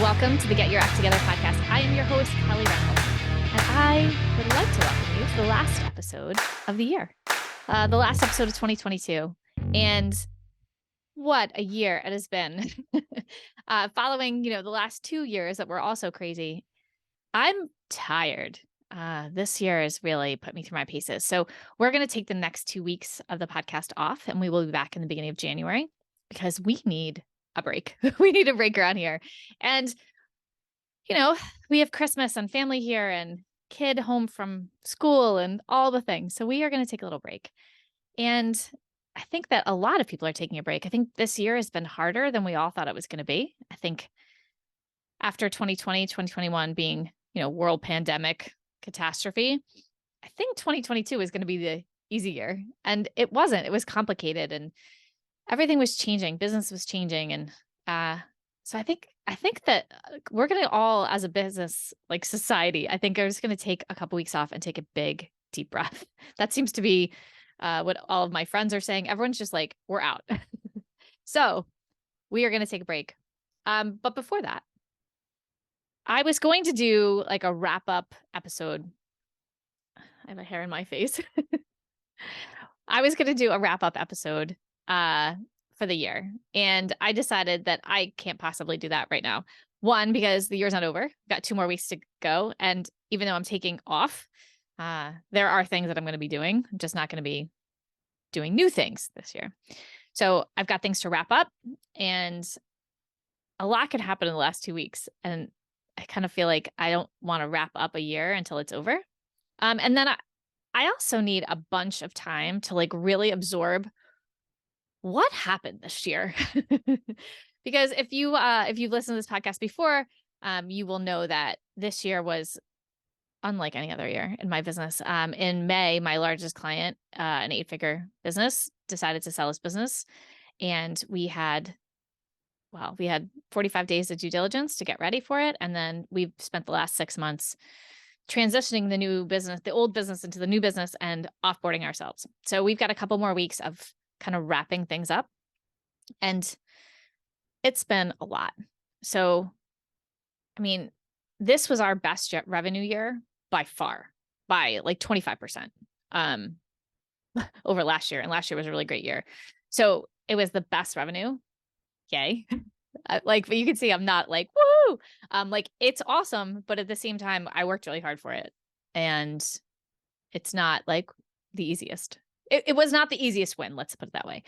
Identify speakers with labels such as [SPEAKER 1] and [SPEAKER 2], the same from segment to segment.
[SPEAKER 1] Welcome to the Get Your Act Together podcast. I am your host, Kelly Reynolds, and I would like to welcome you to the last episode of the year, the last episode of 2022. And what a year it has been. Following, the last 2 years that were also crazy, I'm tired. This year has really put me through my paces. So we're going to take the next 2 weeks of the podcast off, and we will be back in the beginning of January because we need a break. We need a break around here. And, we have Christmas and family here and kid home from school and all the things. So we are going to take a little break. And I think that a lot of people are taking a break. I think this year has been harder than we all thought it was going to be. I think after 2020, 2021 being, world pandemic catastrophe, I think 2022 is going to be the easy year. And it wasn't. It was complicated and everything was changing. Business was changing. And so I think that we're going to all, as a business, like society, I think are just going to take a couple weeks off and take a big, deep breath. That seems to be what all of my friends are saying. Everyone's just like, we're out. So we are going to take a break. But before that, I was going to do like a wrap up episode. I have a hair in my face. I was going to do a wrap up episode for the year. And I decided that I can't possibly do that right now. One, because the year's not over. I've got 2 more weeks to go. And even though I'm taking off, there are things that I'm going to be doing. I'm just not going to be doing new things this year. So I've got things to wrap up, and a lot could happen in the last 2 weeks. And I kind of feel like I don't want to wrap up a year until it's over. And then I also need a bunch of time to like really absorb what happened this year. Because if you've listened to this podcast before, you will know that this year was unlike any other year in my business. In May, my largest client, an 8-figure business, decided to sell his business. And we had 45 days of due diligence to get ready for it. And then we've spent the last 6 months transitioning the old business into the new business and offboarding ourselves. So we've got a couple more weeks of kind of wrapping things up. And it's been a lot. So, I mean, this was our best revenue year by far, by like 25% over last year. And last year was a really great year. So it was the best revenue. Yay. But you can see I'm not like, woo, like it's awesome. But at the same time, I worked really hard for it. And it's not like the easiest. It was not the easiest win. Let's put it that way.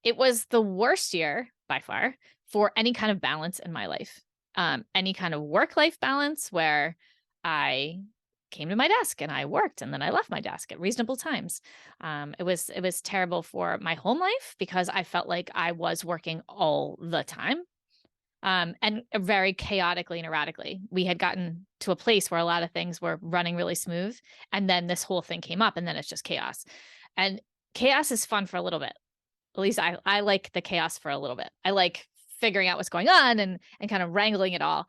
[SPEAKER 1] It was the worst year by far for any kind of balance in my life. Any kind of work-life balance where I came to my desk and I worked and then I left my desk at reasonable times. It was terrible for my home life because I felt like I was working all the time. And very chaotically and erratically. We had gotten to a place where a lot of things were running really smooth. And then this whole thing came up and then it's just chaos. And chaos is fun for a little bit. At least I like the chaos for a little bit. I like figuring out what's going on and kind of wrangling it all.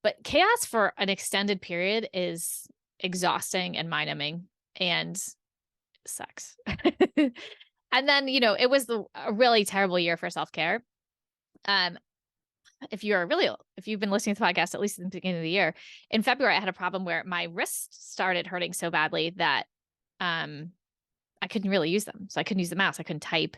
[SPEAKER 1] But chaos for an extended period is exhausting and mind-numbing and sucks. And then, it was a really terrible year for self-care. If you've been listening to the podcast, at least in the beginning of the year, in February, I had a problem where my wrists started hurting so badly that I couldn't really use them. So I couldn't use the mouse. I couldn't type.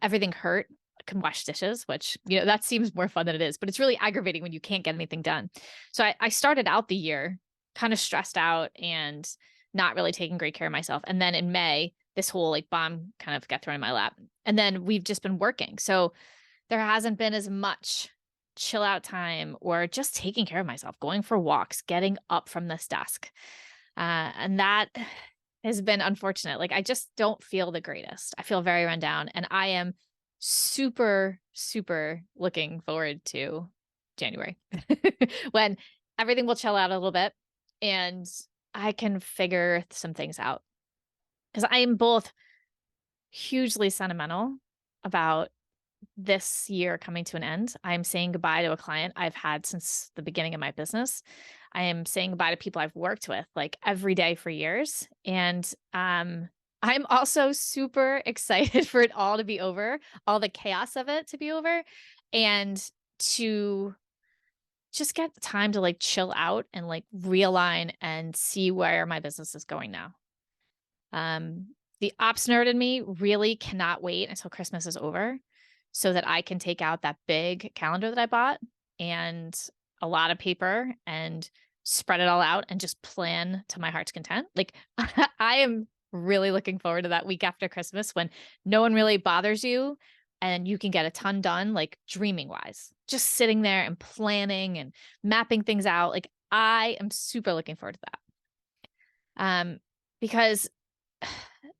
[SPEAKER 1] Everything hurt. I couldn't wash dishes, which, that seems more fun than it is, but it's really aggravating when you can't get anything done. So I started out the year kind of stressed out and not really taking great care of myself. And then in May, this whole like bomb kind of got thrown in my lap. And then we've just been working. So there hasn't been as much chill out time or just taking care of myself, going for walks, getting up from this desk. And that has been unfortunate. Like I just don't feel the greatest. I feel very run down and I am super, super looking forward to January when everything will chill out a little bit and I can figure some things out. Because I am both hugely sentimental about this year coming to an end. I'm saying goodbye to a client I've had since the beginning of my business. I am saying goodbye to people I've worked with like every day for years. And I'm also super excited for it all to be over, all the chaos of it to be over, and to just get the time to like chill out and like realign and see where my business is going now. The ops nerd in me really cannot wait until Christmas is over so that I can take out that big calendar that I bought and a lot of paper and spread it all out and just plan to my heart's content. Like I am really looking forward to that week after Christmas when no one really bothers you and you can get a ton done, like dreaming wise, just sitting there and planning and mapping things out. Like I am super looking forward to that. Because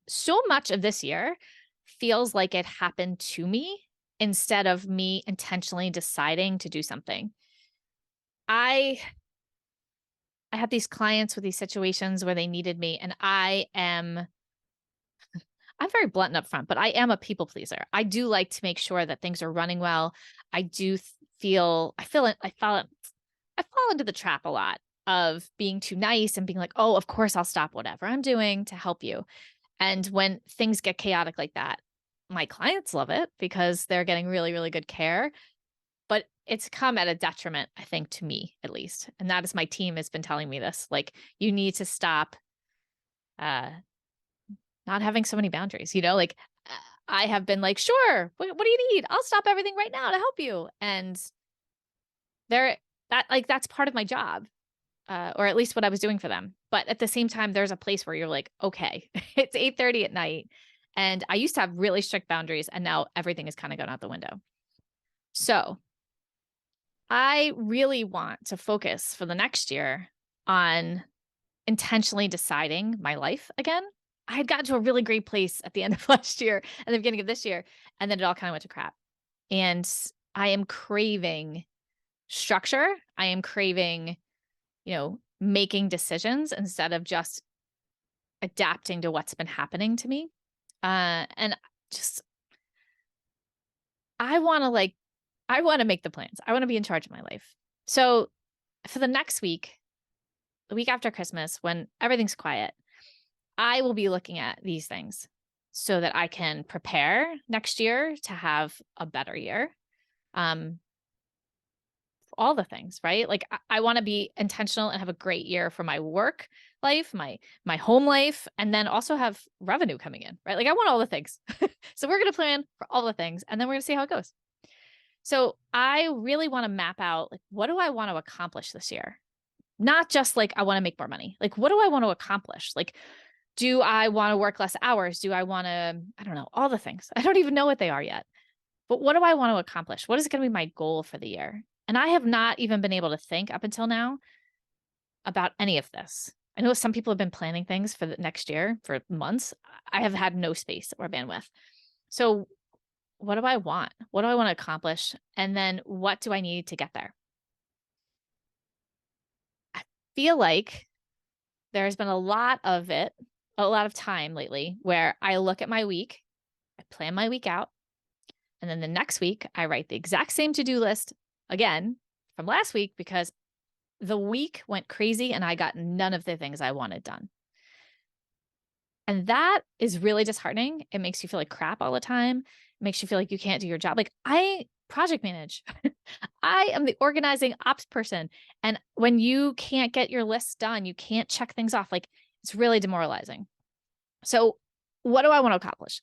[SPEAKER 1] so much of this year feels like it happened to me instead of me intentionally deciding to do something. I had these clients with these situations where they needed me, and I'm very blunt and upfront, but I am a people pleaser. I do like to make sure that things are running well. I do I fall into the trap a lot of being too nice and being like, oh, of course I'll stop whatever I'm doing to help you. And when things get chaotic like that, my clients love it because they're getting really, really good care. But it's come at a detriment, I think, to me at least. And that is my team has been telling me this. Like, you need to stop not having so many boundaries, like I have been like, sure, what do you need? I'll stop everything right now to help you. And that's part of my job. Or at least what I was doing for them. But at the same time, there's a place where you're like, okay, it's 8:30 at night. And I used to have really strict boundaries, and now everything is kind of gone out the window. So I really want to focus for the next year on intentionally deciding my life again. I had gotten to a really great place at the end of last year and the beginning of this year, and then it all kind of went to crap. And I am craving structure. I am craving making decisions instead of just adapting to what's been happening to me. And just, I want to make the plans. I want to be in charge of my life. So for the next week, the week after Christmas, when everything's quiet, I will be looking at these things so that I can prepare next year to have a better year. All the things, right? Like I want to be intentional and have a great year for my work life, my home life, and then also have revenue coming in, right? Like I want all the things. So we're going to plan for all the things and then we're going to see how it goes. So I really want to map out like what do I want to accomplish this year? Not just like I want to make more money. Like what do I want to accomplish? Like do I want to work less hours? Do I want to, I don't know, all the things. I don't even know what they are yet. But what do I want to accomplish? What is going to be my goal for the year? And I have not even been able to think up until now about any of this. I know some people have been planning things for the next year for months. I have had no space or bandwidth. So what do I want? What do I want to accomplish? And then what do I need to get there? I feel like there's been a lot of time lately where I look at my week, I plan my week out, and then the next week I write the exact same to-do list again from last week because the week went crazy and I got none of the things I wanted done. And that is really disheartening. It makes you feel like crap all the time. It makes you feel like you can't do your job. Like I project manage. I am the organizing ops person. And when you can't get your list done, you can't check things off. Like it's really demoralizing. So what do I want to accomplish?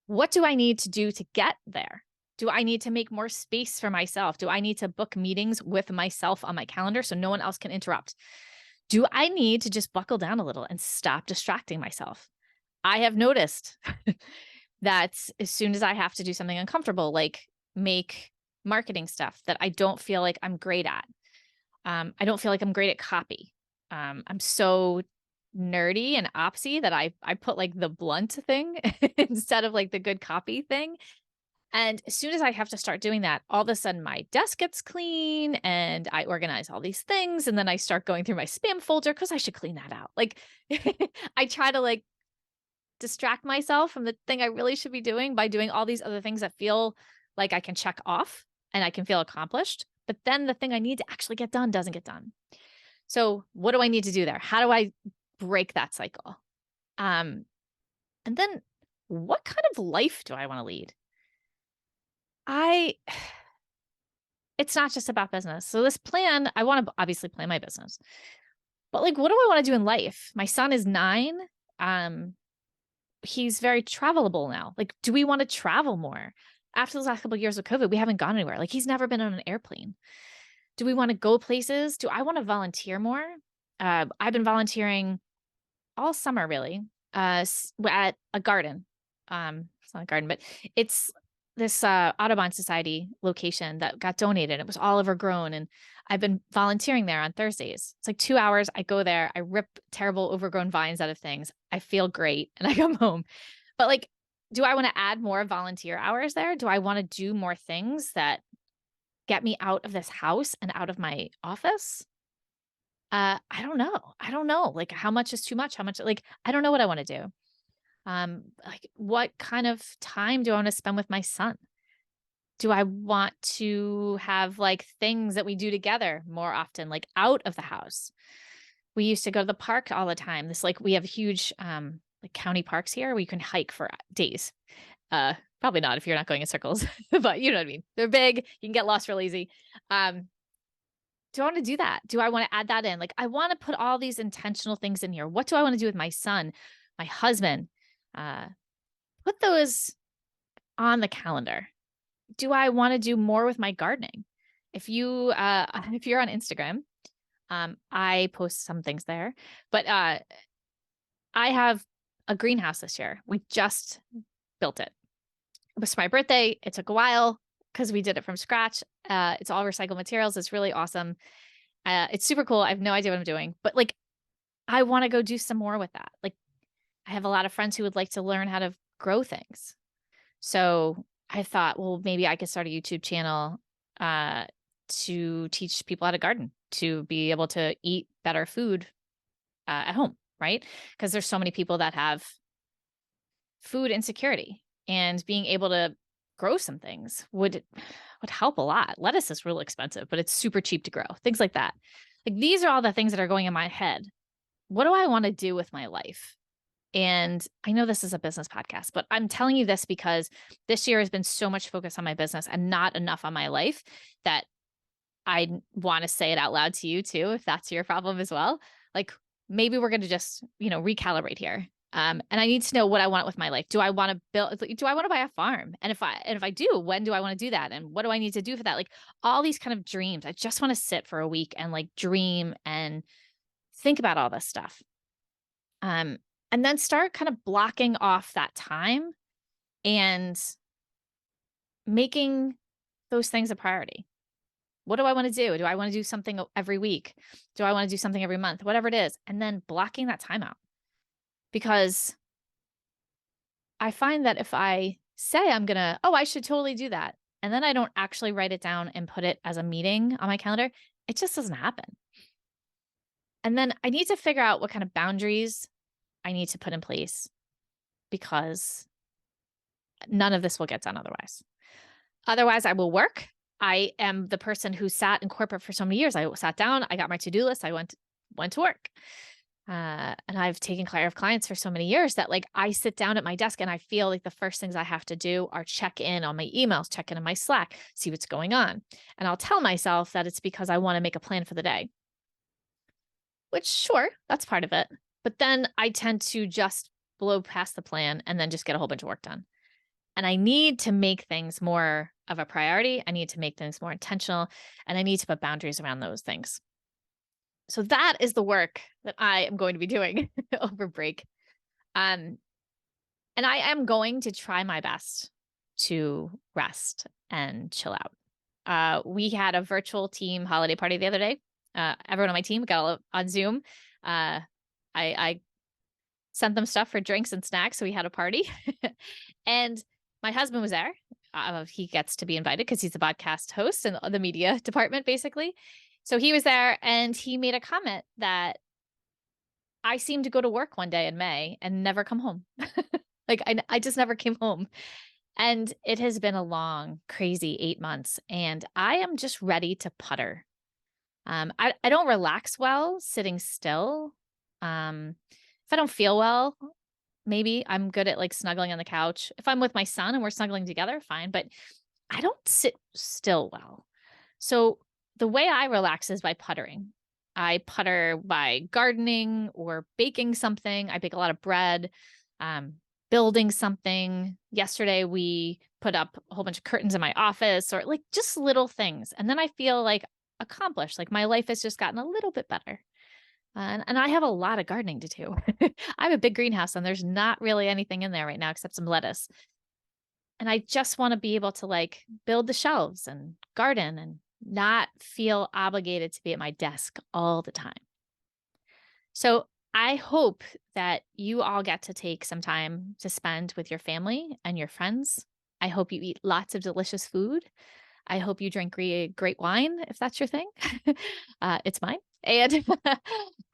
[SPEAKER 1] What do I need to do to get there? Do I need to make more space for myself? Do I need to book meetings with myself on my calendar so no one else can interrupt? Do I need to just buckle down a little and stop distracting myself? I have noticed that as soon as I have to do something uncomfortable, like make marketing stuff that I don't feel like I'm great at, I don't feel like I'm great at copy. I'm so nerdy and opsy that I put like the blunt thing instead of like the good copy thing. And as soon as I have to start doing that, all of a sudden my desk gets clean and I organize all these things. And then I start going through my spam folder because I should clean that out. Like I try to like distract myself from the thing I really should be doing by doing all these other things that feel like I can check off and I can feel accomplished. But then the thing I need to actually get done doesn't get done. So what do I need to do there? How do I break that cycle? And then what kind of life do I want to lead? I it's not just about business. So this plan, I want to obviously plan my business, but like, what do I want to do in life? My son is 9. Um, he's very travelable now. Like, do we want to travel more? After the last couple of years of COVID, we haven't gone anywhere. Like, he's never been on an airplane. Do we want to go places? Do I want to volunteer more? I've been volunteering all summer, really, at a garden. It's not a garden, but it's this Audubon Society location that got donated. It was all overgrown, and I've been volunteering there on Thursdays. It's like 2 hours. I go there, I rip terrible overgrown vines out of things. I feel great, and I come home. But like, do I want to add more volunteer hours there? Do I want to do more things that get me out of this house and out of my office? I don't know. I don't know. Like, how much is too much? How much, like, I don't know what I want to do. Like, what kind of time do I want to spend with my son? Do I want to have like things that we do together more often, like out of the house? We used to go to the park all the time. We have huge, like county parks here where you can hike for days. Probably not if you're not going in circles, but you know what I mean? They're big. You can get lost real easy. Do I want to do that? Do I want to add that in? Like, I want to put all these intentional things in here. What do I want to do with my son, my husband? Put those on the calendar. Do I want to do more with my gardening? If you if you're on Instagram, I post some things there, but I have a greenhouse this year. We just built it. It was my birthday. It took a while because we did it from scratch. It's all recycled materials. It's really awesome. It's super cool. I have no idea what I'm doing, but like, I want to go do some more with that. Like, I have a lot of friends who would like to learn how to grow things. So I thought, well, maybe I could start a YouTube channel to teach people how to garden, to be able to eat better food at home, right? Because there's so many people that have food insecurity, and being able to grow some things would help a lot. Lettuce is real expensive, but it's super cheap to grow. Things like that. Like, these are all the things that are going in my head. What do I want to do with my life? And I know this is a business podcast, but I'm telling you this because this year has been so much focus on my business and not enough on my life that I want to say it out loud to you too, if that's your problem as well. Like, maybe we're going to just, recalibrate here. And I need to know what I want with my life. Do I want to do I want to buy a farm? And if I do, when do I want to do that? And what do I need to do for that? Like, all these kind of dreams. I just want to sit for a week and like dream and think about all this stuff. And then start kind of blocking off that time and making those things a priority. What do I want to do? Do I want to do something every week? Do I want to do something every month? Whatever it is. And then blocking that time out. Because I find that if I say I should totally do that, and then I don't actually write it down and put it as a meeting on my calendar, it just doesn't happen. And then I need to figure out what kind of boundaries I need to put in place, because none of this will get done otherwise. Otherwise, I will work. I am the person who sat in corporate for so many years. I sat down, I got my to-do list, I went to work. And I've taken care of clients for so many years that like, I sit down at my desk and I feel like the first things I have to do are check in on my emails, check in on my Slack, see what's going on. And I'll tell myself that it's because I want to make a plan for the day, which sure, that's part of it. But then I tend to just blow past the plan and then just get a whole bunch of work done. And I need to make things more of a priority. I need to make things more intentional, and I need to put boundaries around those things. So that is the work that I am going to be doing over break. And I am going to try my best to rest and chill out. We had a virtual team holiday party the other day. Everyone on my team got all on Zoom. I sent them stuff for drinks and snacks, so we had a party. And my husband was there. He gets to be invited because he's a podcast host in the media department, basically. So he was there, and he made a comment that I seemed to go to work one day in May and never come home. Like, I just never came home. And it has been a long, crazy 8 months, and I am just ready to putter. I don't relax well sitting still. If I don't feel well, maybe I'm good at like snuggling on the couch. If I'm with my son and we're snuggling together, fine. But I don't sit still well. So the way I relax is by puttering. I putter by gardening or baking something. I bake a lot of bread, um, building something. Yesterday, we put up a whole bunch of curtains in my office, or like just little things. And then I feel like accomplished, like my life has just gotten a little bit better. And I have a lot of gardening to do. I have a big greenhouse and there's not really anything in there right now except some lettuce. And I just want to be able to like build the shelves and garden and not feel obligated to be at my desk all the time. So I hope that you all get to take some time to spend with your family and your friends. I hope you eat lots of delicious food. I hope you drink great wine if that's your thing. It's mine. And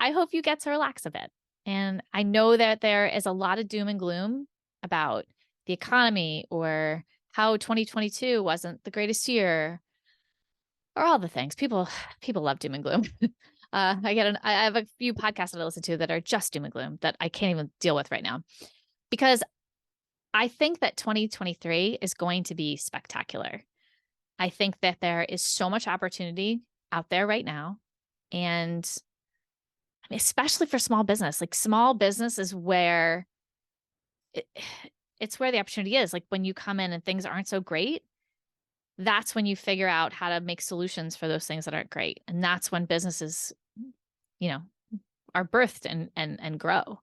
[SPEAKER 1] I hope you get to relax a bit. And I know that there is a lot of doom and gloom about the economy or how 2022 wasn't the greatest year or all the things. People love doom and gloom. I have a few podcasts that I listen to that are just doom and gloom that I can't even deal with right now because I think that 2023 is going to be spectacular. I think that there is so much opportunity out there right now. And I mean, especially for small business, like small business is where it, it's where the opportunity is. Like when you come in and things aren't so great, that's when you figure out how to make solutions for those things that aren't great. And that's when businesses, you know, are birthed and grow.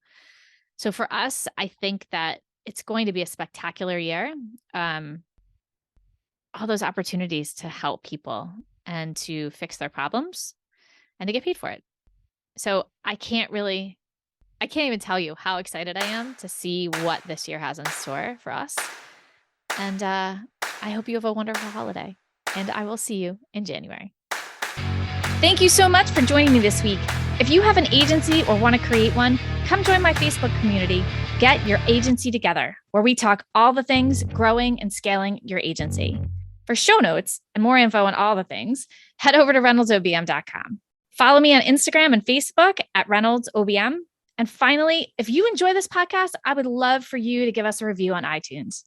[SPEAKER 1] So for us, I think that it's going to be a spectacular year. All those opportunities to help people and to fix their problems and to get paid for it. So I can't even tell you how excited I am to see what this year has in store for us. And I hope you have a wonderful holiday, and I will see you in January. Thank you so much for joining me this week. If you have an agency or want to create one, come join my Facebook community, Get Your Agency Together, where we talk all the things growing and scaling your agency. For show notes and more info on all the things, head over to reynoldsobm.com. Follow me on Instagram and Facebook at ReynoldsOBM. And finally, if you enjoy this podcast, I would love for you to give us a review on iTunes.